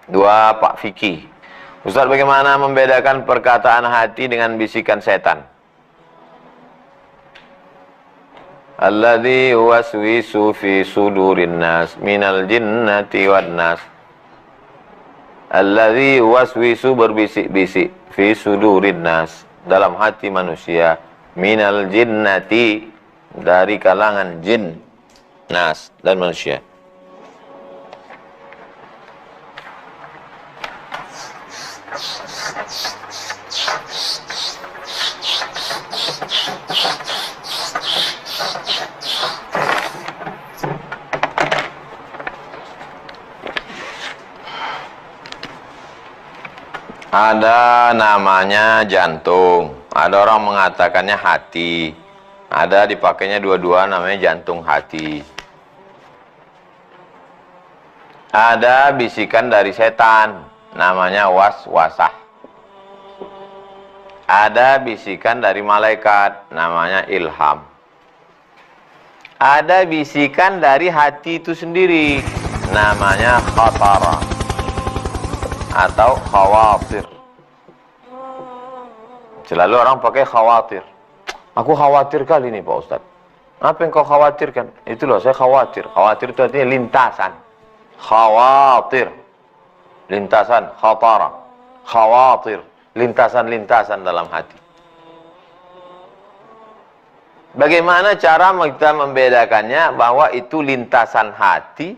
Dua, Pak Fikih. Ustaz, bagaimana membedakan perkataan hati dengan bisikan setan? Alladzi waswisu fi sudurin nas minal jinnati wan nas. Alladzi waswisu berbisik-bisik fi sudurin nas dalam hati manusia, minal jinnati dari kalangan jin, nas dan manusia. Ada namanya jantung, ada orang mengatakannya hati, ada dipakainya dua-dua namanya jantung hati. Ada bisikan dari setan, namanya waswasah. Ada bisikan dari malaikat, namanya ilham. Ada bisikan dari hati itu sendiri, namanya khatara atau khawatir. Selalu orang pakai khawatir. Aku khawatir kali ini Pak Ustaz. Apa yang kau khawatirkan? Itu loh, saya khawatir. Khawatir itu artinya lintasan. Khawatir, lintasan, khatara. Khawatir, lintasan-lintasan dalam hati. Bagaimana cara kita membedakannya bahwa itu lintasan hati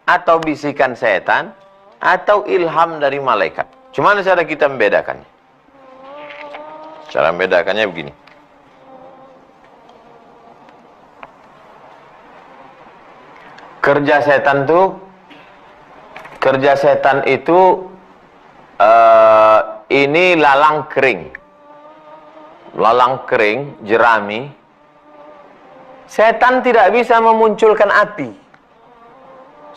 atau bisikan setan atau ilham dari malaikat? Cuma cara kita membedakannya. Cara membedakannya begini. Kerja setan itu ini lalang kering. Lalang kering, jerami. Setan tidak bisa memunculkan api.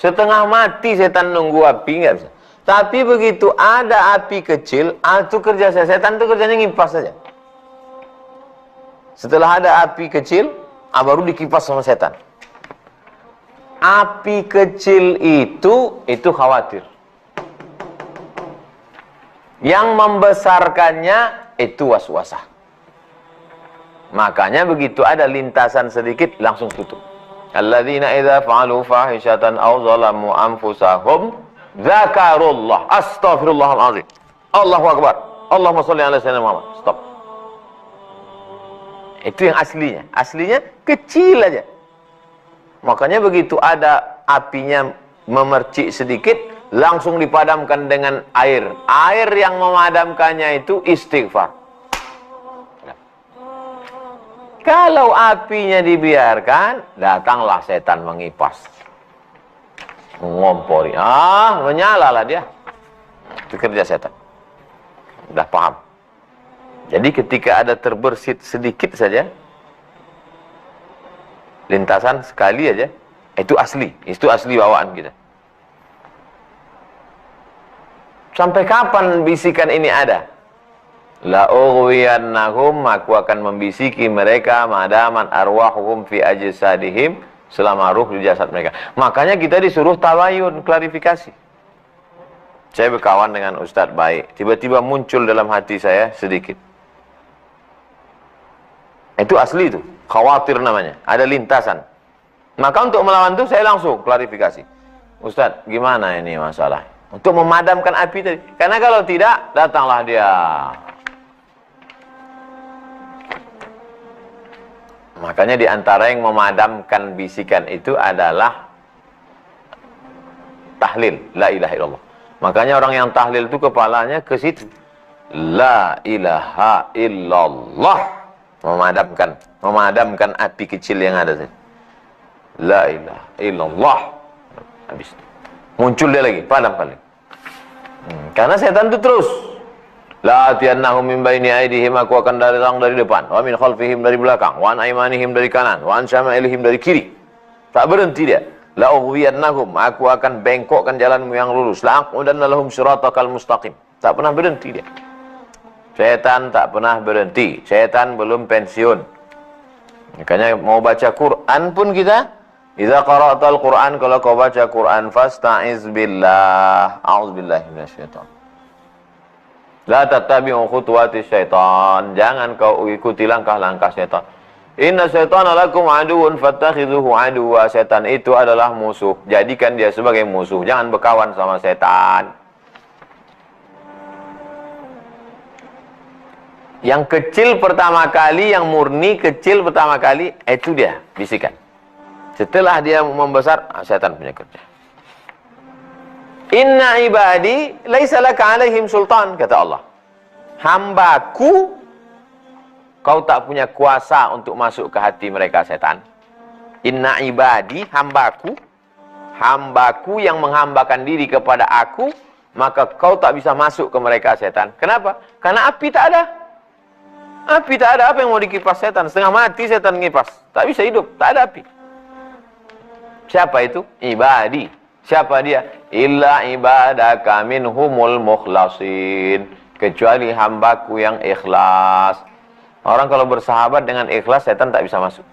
Setengah mati setan nunggu api, nggak bisa. Tapi begitu ada api kecil, itu kerja setan itu kerjanya ngipas saja. Setelah ada api kecil, baru dikipas sama setan. Api kecil itu khawatir. Yang membesarkannya itu waswasah. Makanya begitu ada lintasan sedikit langsung tutup. Alladzina idza fa'alu fahishatan aw zalamu anfusahum dzakarullah. Astaghfirullahalazim. Allahu akbar. Allahumma shalli ala sayyidina Muhammad. Stop. Itu yang aslinya. Aslinya kecil aja. Makanya begitu ada apinya memercik sedikit, langsung dipadamkan dengan air. Air yang memadamkannya itu istighfar. Kalau apinya dibiarkan, datanglah setan mengipas. Mengompori. Menyalalah dia. Itu kerja setan. Udah paham. Jadi ketika ada terbersit sedikit saja, lintasan sekali aja, itu asli. Itu asli bawaan kita. Sampai kapan bisikan ini ada? La ughwiyannahum, aku akan membisiki mereka madaman arwahuhum fi ajsadihim, selama ruh di jasad mereka. Makanya kita disuruh tabayun, klarifikasi. Saya berkawan dengan Ustadz baik, tiba-tiba muncul dalam hati saya sedikit. Itu asli itu, khawatir namanya, ada lintasan. Maka untuk melawan itu saya langsung klarifikasi. Ustadz, gimana ini masalah? Untuk memadamkan api tadi. Karena kalau tidak, datanglah dia. Makanya diantara yang memadamkan bisikan itu adalah tahlil, la ilaha illallah. Makanya orang yang tahlil itu kepalanya ke situ. La ilaha illallah. Memadamkan api kecil yang ada. La ilaha illallah. Habis. Muncul dia lagi, padam balik. Karena setan itu terus. La atiyannahum min baini aydihim, aku akan datang dari depan, wa min khalfihim dari belakang, wa an aymanihim dari kanan, wa an syama'ilihim dari kiri. Tak berhenti dia. La ughwiyannahum, aku akan bengkokkan jalanmu yang lurus. La aqudanna lahum siratakal mustaqim. Tak pernah berhenti dia. Setan tak pernah berhenti. Setan belum pensiun. Makanya mau baca Quran pun kita Idza qara'tal Qur'an, kalau kau baca Quran, fasta'iz billah. A'udzubillahi minasyaitan. La tattabi'u khutuwati syaitan. Jangan kau ikuti langkah-langkah syaitan. Inna syaitana lakum aduun fattakhidhuhu aduwa. Syaitan itu adalah musuh. Jadikan dia sebagai musuh. Jangan berkawan sama syaitan. Yang kecil pertama kali, yang murni kecil pertama kali, itu dia bisikan. Setelah dia membesar, syaitan punya kerja. Inna ibadi laisa laka alaihim sultan, kata Allah. Hambaku, kau tak punya kuasa untuk masuk ke hati mereka setan. Inna ibadi, hambaku, hambaku yang menghambakan diri kepada aku, maka kau tak bisa masuk ke mereka setan. Kenapa? Karena api tak ada. Api tak ada, apa yang mau dikipas setan? Setengah mati setan ngipas. Tak bisa hidup, tak ada api. Siapa itu? Ibadi. Siapa dia? Illa ibadaka minhumul mukhlasin. Kecuali hambaku yang ikhlas. Orang kalau bersahabat dengan ikhlas, setan tak bisa masuk.